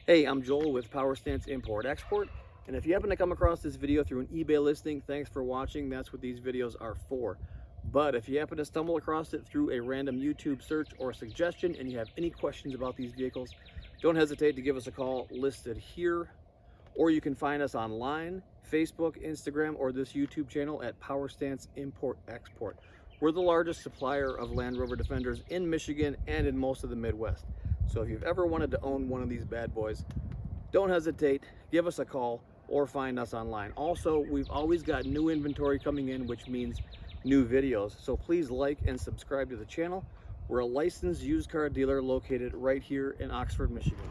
Hey, I'm Joel with Power Stance Import Export, and if you happen to come across this video through an eBay listing, thanks for watching. That's what these videos are for. But if you happen to stumble across it through a random YouTube search or suggestion and you have any questions about these vehicles, don't hesitate to give us a call listed here, or you can find us online, Facebook, Instagram, or this YouTube channel at Power Stance Import Export. We're the largest supplier of Land Rover Defenders in Michigan and in most of the Midwest. So if you've ever wanted to own one of these bad boys, don't hesitate, give us a call or find us online. Also, we've always got new inventory coming in, which means new videos. So please like and subscribe to the channel. We're a licensed used car dealer located right here in Oxford, Michigan.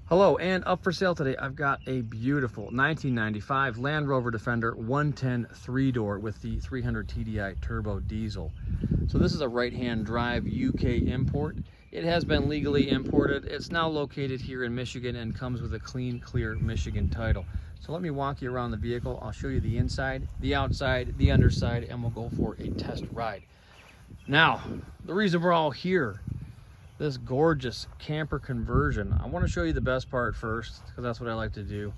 Hello, and up for sale today, I've got a beautiful 1995 Land Rover Defender 110 3-door with the 300 TDI turbo diesel. So this is a right-hand drive UK import. It has been legally imported. It's now located here in Michigan and comes with a clean, clear Michigan title. So let me walk you around the vehicle. I'll show you the inside, the outside, the underside, and we'll go for a test ride. Now, the reason we're all here, this gorgeous camper conversion. I want to show you the best part first because that's what I like to do.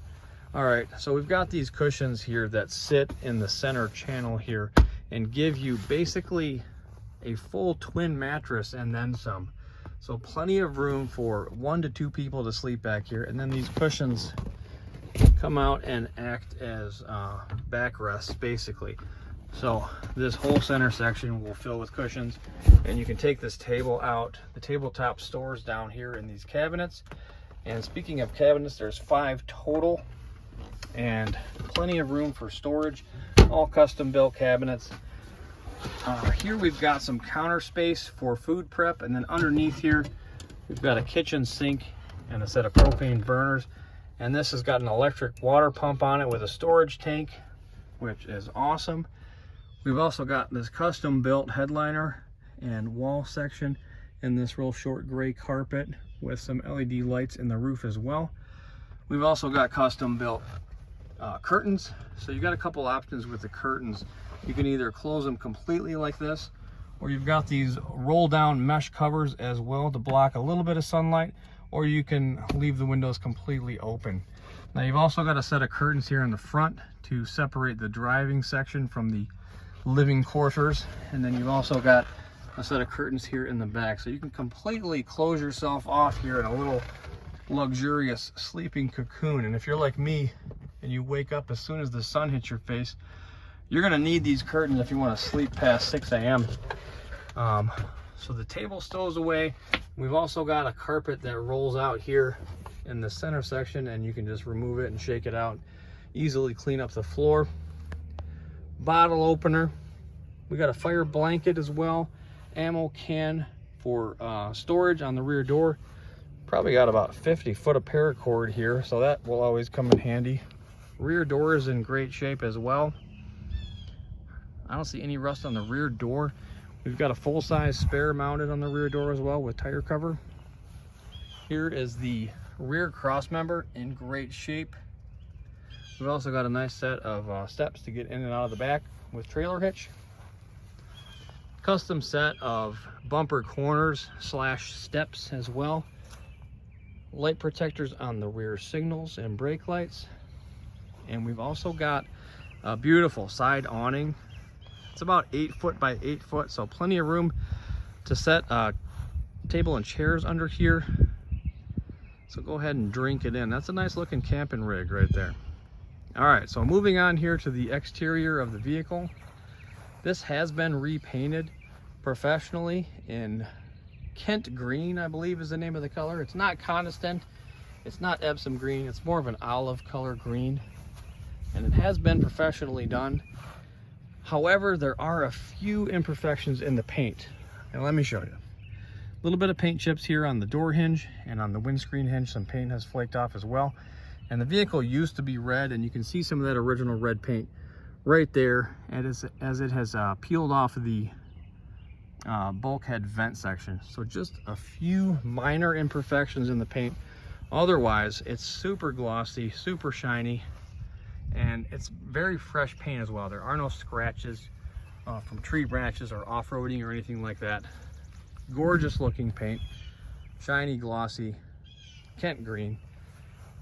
All right, so we've got these cushions here that sit in the center channel here and give you basically a full twin mattress and then some. So plenty of room for 1 to 2 people to sleep back here. And then these cushions come out and act as backrests basically. So this whole center section will fill with cushions, and you can take this table out. The tabletop stores down here in these cabinets. And speaking of cabinets, there's 5 total and plenty of room for storage, all custom built cabinets. Here we've got some counter space for food prep, and then underneath here we've got a kitchen sink and a set of propane burners, and this has got an electric water pump on it with a storage tank, which is awesome. We've also got this custom built headliner and wall section in this real short gray carpet with some LED lights in the roof as well. We've also got custom built curtains. So you've got a couple options with the curtains. You can either close them completely like this, or you've got these roll down mesh covers as well to block a little bit of sunlight, or you can leave the windows completely open. Now you've also got a set of curtains here in the front to separate the driving section from the living quarters, and then you've also got a set of curtains here in the back, so you can completely close yourself off here in a little luxurious sleeping cocoon. And if you're like me and you wake up as soon as the sun hits your face, you're going to need these curtains if you want to sleep past 6 a.m. So the table stows away. We've also got a carpet that rolls out here in the center section, and you can just remove it and shake it out, easily clean up the floor. Bottle opener. We got a fire blanket as well, ammo can for storage on the rear door. Probably got about 50 foot of paracord here, so that will always come in handy. Rear door is in great shape as well. I don't see any rust on the rear door. We've got a full-size spare mounted on the rear door as well with tire cover. Here is the rear cross member in great shape. We've also got a nice set of steps to get in and out of the back with trailer hitch. Custom set of bumper corners slash steps as well. Light protectors on the rear signals and brake lights. And we've also got a beautiful side awning. It's about 8 foot by 8 foot, so plenty of room to set a table and chairs under here. So go ahead and drink it in. That's a nice looking camping rig right there. All right, so moving on here to the exterior of the vehicle. This has been repainted professionally in Kent green, I believe is the name of the color. It's not Coniston, it's not Epsom green, it's more of an olive color green, and it has been professionally done. However, there are a few imperfections in the paint. And let me show you. A little bit of paint chips here on the door hinge and on the windscreen hinge. Some paint has flaked off as well. And the vehicle used to be red, and you can see some of that original red paint right there as it has peeled off of the bulkhead vent section. So just a few minor imperfections in the paint. Otherwise, it's super glossy, super shiny, and it's very fresh paint as well. There are no scratches from tree branches or off-roading or anything like that. Gorgeous looking paint, shiny, glossy, Kent green.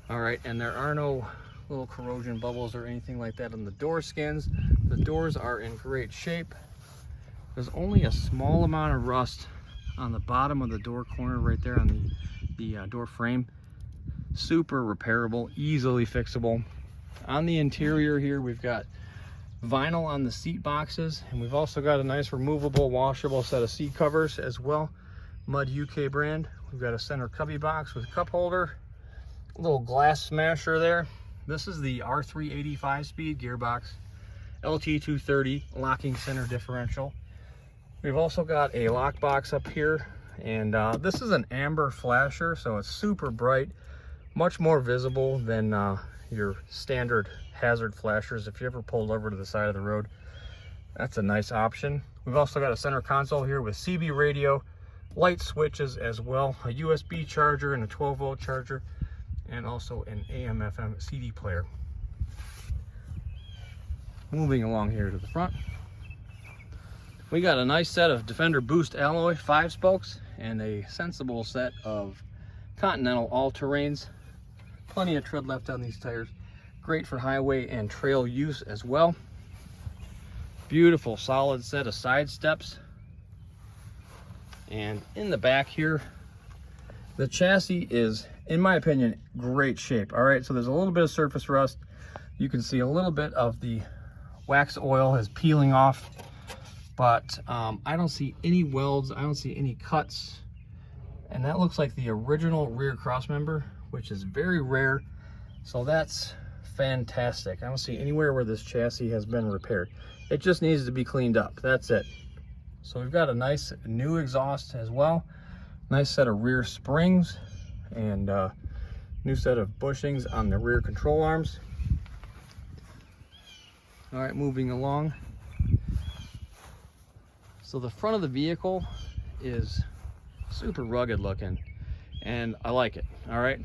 All right, and there are no little corrosion bubbles or anything like that on the door skins. The doors are in great shape. There's only a small amount of rust on the bottom of the door corner right there on the door frame. Super repairable, easily fixable. On the interior here, we've got vinyl on the seat boxes, and we've also got a nice removable, washable set of seat covers as well. Mud UK brand. We've got a center cubby box with cup holder, a little glass smasher there. This is the R3 85-speed gearbox, LT230 locking center differential. We've also got a lock box up here, and this is an amber flasher, so it's super bright, much more visible than your standard hazard flashers. If you ever pulled over to the side of the road, that's a nice option. We've also got a center console here with CB radio, light switches as well, a USB charger and a 12-volt charger, and also an AM/FM CD player. Moving along here to the front, we got a nice set of Defender Boost alloy 5-spokes and a sensible set of Continental all-terrains. Plenty of tread left on these tires. Great for highway and trail use as well. Beautiful solid set of side steps. And in the back here, the chassis is, in my opinion, great shape. All right, so there's a little bit of surface rust. You can see a little bit of the wax oil is peeling off, but I don't see any welds. I don't see any cuts. And that looks like the original rear cross member, which is very rare. So that's fantastic. I don't see anywhere where this chassis has been repaired. It just needs to be cleaned up. That's it. So we've got a nice new exhaust as well. Nice set of rear springs and new set of bushings on the rear control arms. All right, moving along. So the front of the vehicle is super rugged looking, and I like it. All right,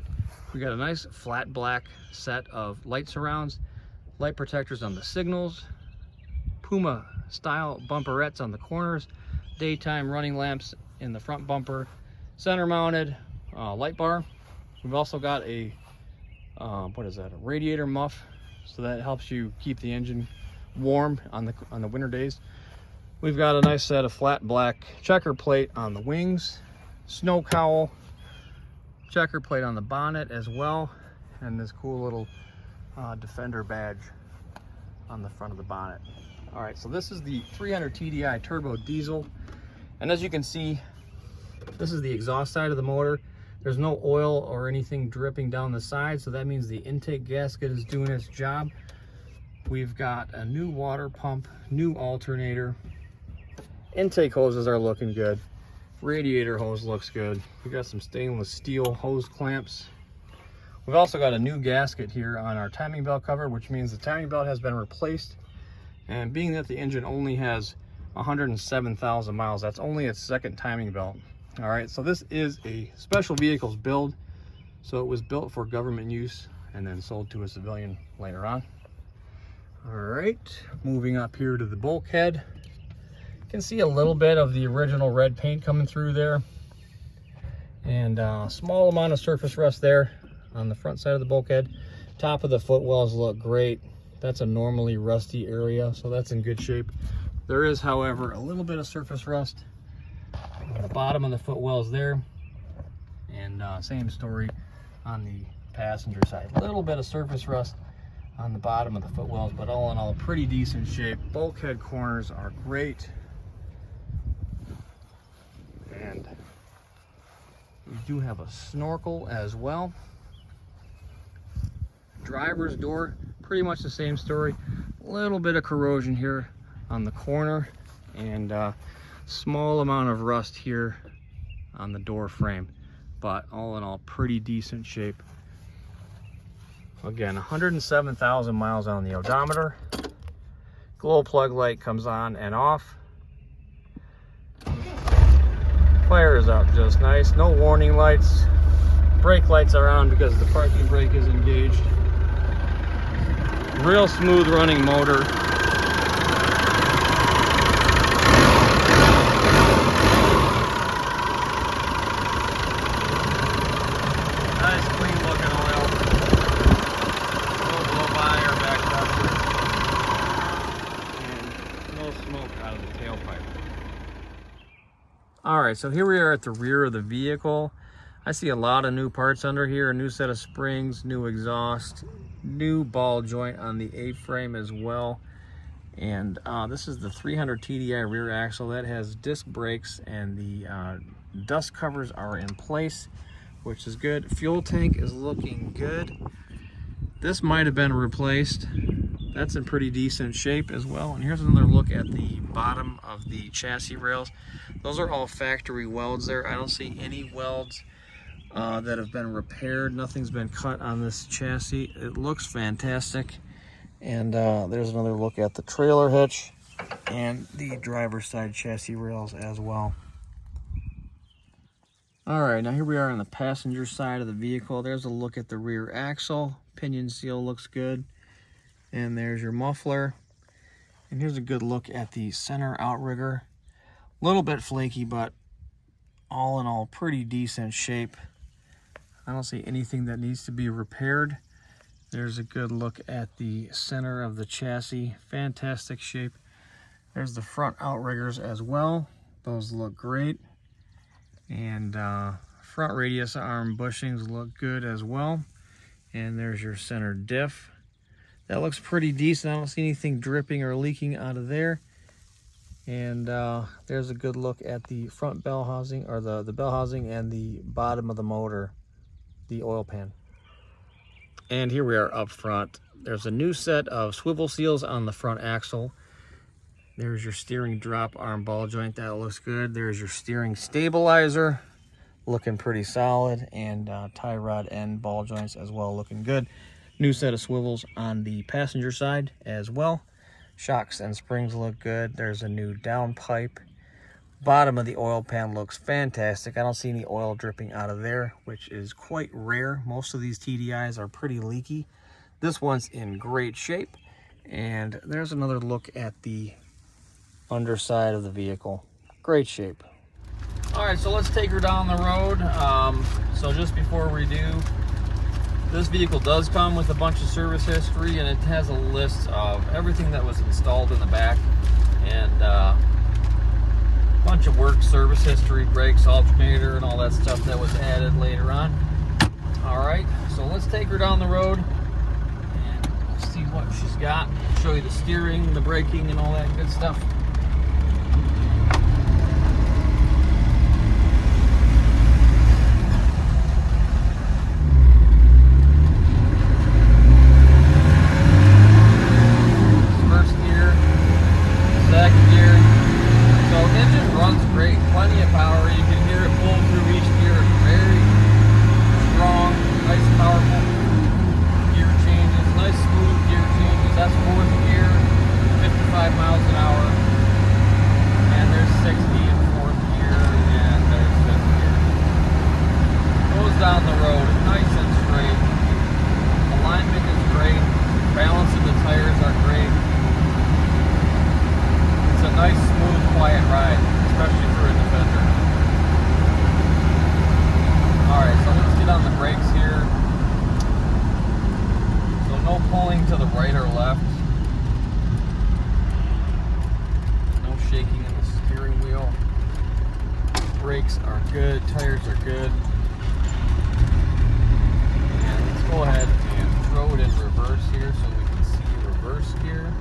we got a nice flat black set of light surrounds, light protectors on the signals, Puma style bumperettes on the corners, daytime running lamps in the front bumper, center mounted light bar. We've also got a what is that, a radiator muff, so that helps you keep the engine warm on the winter days. We've got a nice set of flat black checker plate on the wings, snow cowl, checker plate on the bonnet as well, and this cool little Defender badge on the front of the bonnet. All right, so this is the 300 TDI turbo diesel, and as you can see, this is the exhaust side of the motor. There's no oil or anything dripping down the side, so that means the intake gasket is doing its job. We've got a new water pump, new alternator. Intake hoses are looking good. Radiator hose looks good. We got some stainless steel hose clamps. We've also got a new gasket here on our timing belt cover, which means the timing belt has been replaced. And being that the engine only has 107,000 miles, that's only its second timing belt. All right, so this is a special vehicles build. So it was built for government use and then sold to a civilian later on. All right, moving up here to the bulkhead. You can see a little bit of the original red paint coming through there. And a small amount of surface rust there on the front side of the bulkhead. Top of the footwells look great. That's a normally rusty area, so that's in good shape. There is, however, a little bit of surface rust on the bottom of the footwells there. And same story on the passenger side. A little bit of surface rust on the bottom of the footwells, but all in all, pretty decent shape. Bulkhead corners are great. And we do have a snorkel as well. Driver's door, pretty much the same story. A little bit of corrosion here on the corner, and Small amount of rust here on the door frame, but all in all, pretty decent shape. Again, 107,000 miles on the odometer. Glow plug light comes on and off. Fires up just nice. No warning lights. Brake lights are on because the parking brake is engaged. Real smooth running motor. Nice clean looking oil. No blow by or back pressure. And no smoke out of the tailpipe. Alright, so here we are at the rear of the vehicle. I see a lot of new parts under here, a new set of springs, new exhaust, new ball joint on the A-frame as well. And this is the 300 TDI rear axle that has disc brakes, and the dust covers are in place, which is good. Fuel tank is looking good. This might have been replaced. That's in pretty decent shape as well. And here's another look at the bottom of the chassis rails. Those are all factory welds there. I don't see any welds that have been repaired. Nothing's been cut on this chassis. It looks fantastic. And there's another look at the trailer hitch and the driver's side chassis rails as well. Alright, now here we are on the passenger side of the vehicle. There's a look at the rear axle. Pinion seal looks good. And there's your muffler. And here's a good look at the center outrigger. A little bit flaky, but all in all, pretty decent shape. I don't see anything that needs to be repaired. There's a good look at the center of the chassis. Fantastic shape. There's the front outriggers as well. Those look great. And front radius arm bushings look good as well. And there's your center diff. That looks pretty decent. I don't see anything dripping or leaking out of there. And there's a good look at the front bell housing, or the bell housing, and the bottom of the motor, the oil pan. And here we are up front. There's a new set of swivel seals on the front axle. There's your steering drop arm ball joint. That looks good. There's your steering stabilizer, looking pretty solid, and tie rod end ball joints as well, looking good. New set of swivels on the passenger side as well. Shocks and springs look good. There's a new downpipe. Bottom of the oil pan looks fantastic. I don't see any oil dripping out of there, which is quite rare. Most of these TDIs are pretty leaky. This one's in great shape. And there's another look at the underside of the vehicle. Great shape. All right, so let's take her down the road. So just before we do, this vehicle does come with a bunch of service history, and it has a list of everything that was installed in the back, and a bunch of work service history, brakes, alternator, and all that stuff that was added later on. All right, so let's take her down the road and see what she's got. Show you the steering, the braking, and all that good stuff. Down the road, nice and straight. Alignment is great. Balance of the tires are great. It's a nice, smooth, quiet ride, especially for a Defender. Alright, so let's get on the brakes here. So no pulling to the right or left. No shaking in the steering wheel. Brakes are good, tires are good. Go ahead and throw it in reverse here so we can see reverse gear.